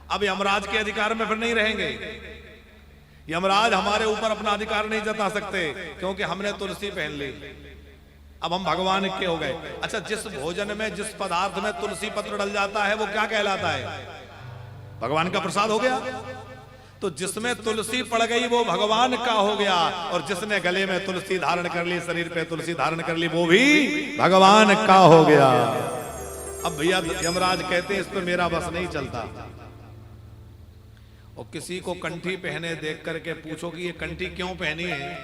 अब यमराज के अधिकार में फिर नहीं रहेंगे। यमराज हमारे ऊपर अपना अधिकार नहीं जता सकते क्योंकि हमने तुलसी पहन ली, अब हम भगवान के हो गए। अच्छा, जिस भोजन में जिस पदार्थ में तुलसी पत्र डल जाता है वो क्या कहलाता है? भगवान का प्रसाद हो गया। तो जिसमें तुलसी पड़ गई वो भगवान का हो गया, और जिसने गले में तुलसी धारण कर ली, शरीर पे तुलसी धारण कर ली, वो भी भगवान का हो गया। अब भैया यमराज कहते हैं इस पे मेरा बस नहीं चलता। और किसी को कंठी पहने देख करके पूछो कि ये कंठी क्यों पहनी है,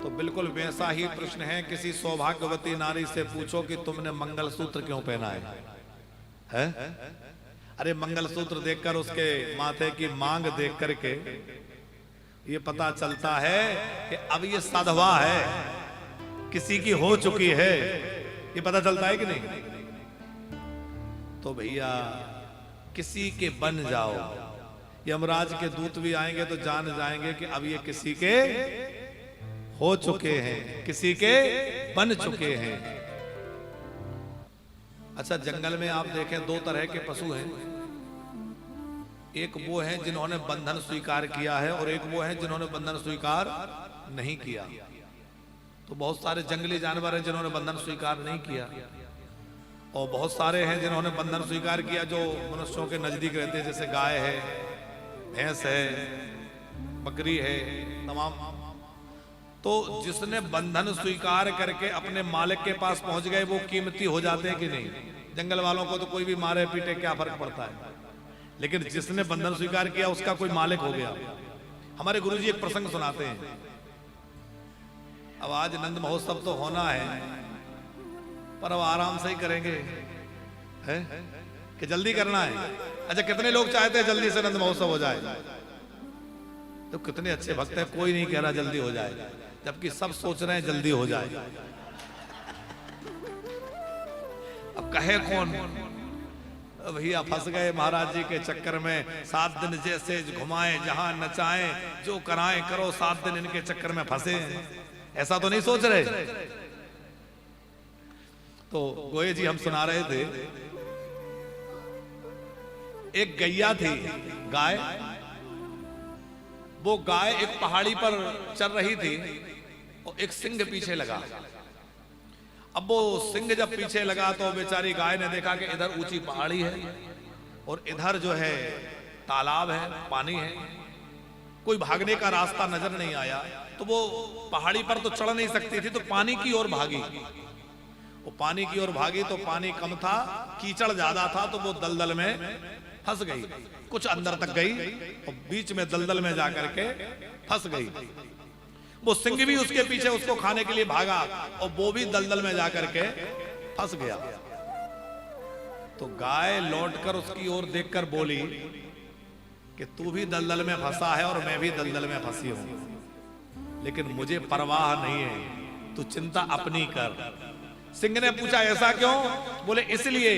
तो बिल्कुल वैसा ही प्रश्न है किसी सौभाग्यवती नारी से पूछो कि तुमने मंगलसूत्र क्यों पहना है? अरे मंगलसूत्र देखकर, उसके माथे की मांग देख करके ये पता चलता है कि अब ये साधवा है, किसी की हो चुकी है, ये पता चलता है कि नहीं? तो भैया किसी के बन जाओ, यमराज के दूत भी आएंगे तो जान जाएंगे कि अब ये किसी के हो चुके हैं, किसी के बन चुके हैं। अच्छा, जंगल में आप देखें दो तरह के पशु हैं, एक वो हैं जिन्होंने बंधन स्वीकार किया है और एक वो हैं जिन्होंने बंधन स्वीकार नहीं किया। तो बहुत सारे जंगली जानवर हैं जिन्होंने बंधन स्वीकार नहीं किया, और बहुत सारे हैं जिन्होंने बंधन स्वीकार किया जो मनुष्यों के नजदीक रहते हैं, जैसे गाय है, भैंस है, बकरी है, तमाम। तो जिसने बंधन स्वीकार करके अपने मालिक के पास पहुंच गए वो कीमती हो जाते हैं कि नहीं? जंगल वालों को तो कोई भी मारे पीटे क्या फर्क पड़ता है, लेकिन जिसने बंधन स्वीकार किया उसका कोई मालिक हो गया। हमारे गुरुजी एक प्रसंग सुनाते हैं। अब आज नंद महोत्सव तो होना है, पर अब आराम से ही करेंगे, है कि जल्दी करना है? अच्छा, कितने लोग चाहते हैं जल्दी से नंद महोत्सव हो जाए? तो कितने अच्छे भक्त हैं, कोई नहीं कह रहा जल्दी हो जाए, जबकि सब सोच रहे हैं जल्दी हो जाए। अब कहे कौन? भैया फंस गए महाराज जी के चक्कर में, 7 दिन जैसे घुमाएं, जहां नचाएं, जो कराएं करो, 7 दिन इनके चक्कर में फंसे। ऐसा तो नहीं सोच रहे? तो गोये जी हम सुना रहे थे, एक गैया थी, गाय। वो गाय एक पहाड़ी पर चल रही थी और एक सिंह पीछे लगा। अब वो सिंह जब पीछे लगा तो बेचारी गाय ने देखा कि इधर ऊंची पहाड़ी है और इधर जो है तालाब है, पानी है, कोई भागने का रास्ता नजर नहीं आया। तो वो पहाड़ी पर तो चढ़ नहीं सकती थी, तो पानी की ओर भागी। वो पानी की ओर भागी तो पानी कम था, कीचड़ ज्यादा था, तो वो दलदल में फंस गई। कुछ अंदर तक गई और बीच में दलदल में जाकर के फंस गई। वो सिंह भी उसके पीछे उसको खाने के लिए भागा और वो भी दलदल में जाकर के फंस गया। तो गाय लौटकर उसकी ओर देखकर बोली कि तू भी दलदल में फंसा है और मैं भी दलदल में फंसी हूं, लेकिन मुझे परवाह नहीं है, तू चिंता अपनी कर। सिंह ने पूछा ऐसा क्यों? बोले इसलिए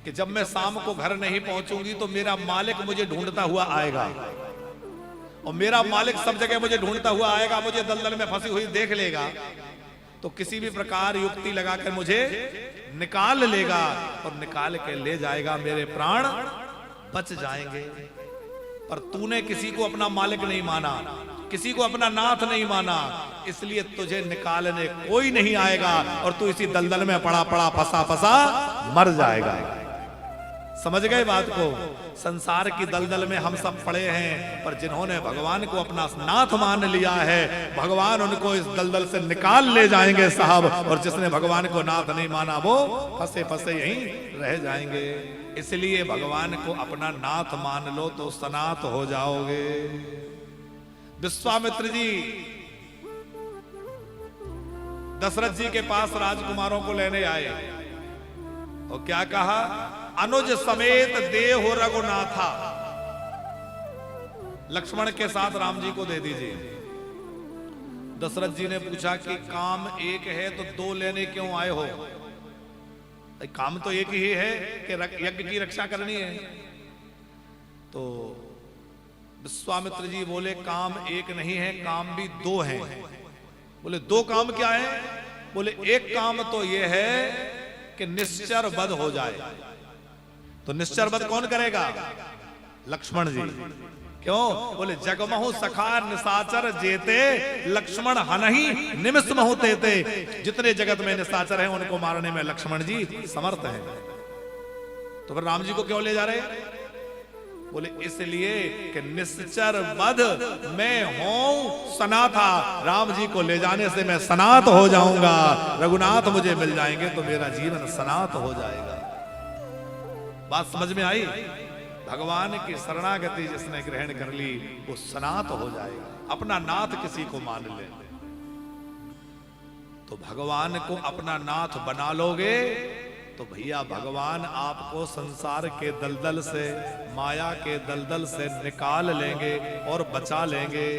कि जब मैं शाम को घर नहीं पहुंचूंगी तो मेरा मालिक मुझे ढूंढता हुआ आएगा, और मेरा मालिक सब जगह मुझे ढूंढता हुआ आएगा, मुझे दलदल में फंसी हुई देख लेगा तो किसी भी प्रकार युक्ति लगाकर मुझे निकाल लेगा और निकाल के ले जाएगा, मेरे प्राण बच जाएंगे। पर तूने किसी को अपना मालिक नहीं माना, किसी को अपना नाथ नहीं माना, इसलिए तुझे निकालने कोई नहीं आएगा और तू इसी दलदल में पड़ा पड़ा फंसा फंसा मर जाएगा। समझ गए बात को? संसार की दलदल में हम सब पड़े हैं, पर जिन्होंने भगवान को अपना नाथ मान लिया है, भगवान उनको इस दलदल से निकाल ले जाएंगे साहब, और जिसने भगवान को नाथ नहीं माना वो फंसे फंसे यहीं रह जाएंगे। इसलिए भगवान को अपना नाथ मान लो तो सनाथ हो जाओगे। विश्वामित्र जी दशरथ जी के पास राजकुमारों को लेने आए और क्या कहा? अनुज समेत देहो रघुनाथा, लक्ष्मण के साथ राम जी को दे दीजिए। दशरथ जी ने पूछा कि काम एक है तो 2 लेने क्यों आए हो? काम तो एक ही है कि यज्ञ की रक्षा करनी है। तो विश्वामित्र जी बोले काम एक नहीं है, काम भी 2 हैं। बोले 2 काम क्या है? बोले एक काम तो यह है कि निश्चर वध हो जाए। तो निश्चर वध कौन करेगा? लक्ष्मण जी। क्यों? बोले जगमहु सखा निशाचर जेते, लक्ष्मण हनहि निमिष महु तेते। जितने जगत में निशाचर हैं उनको मारने में लक्ष्मण जी समर्थ हैं। तो फिर राम जी को क्यों ले जा रहे हैं? बोले इसलिए कि निश्चर वध मैं हूं सनाथा, राम जी को ले जाने से मैं सनात हो जाऊंगा, रघुनाथ मुझे मिल जाएंगे तो मेरा जीवन सनात हो जाएगा। बात समझ में आई? भगवान की शरणागति जिसने ग्रहण कर ली वो सनात हो जाएगा। अपना नाथ किसी को मान ले तो भगवान को अपना नाथ बना लोगे तो भैया भगवान आपको संसार के दलदल से, माया के दलदल से निकाल लेंगे और बचा लेंगे।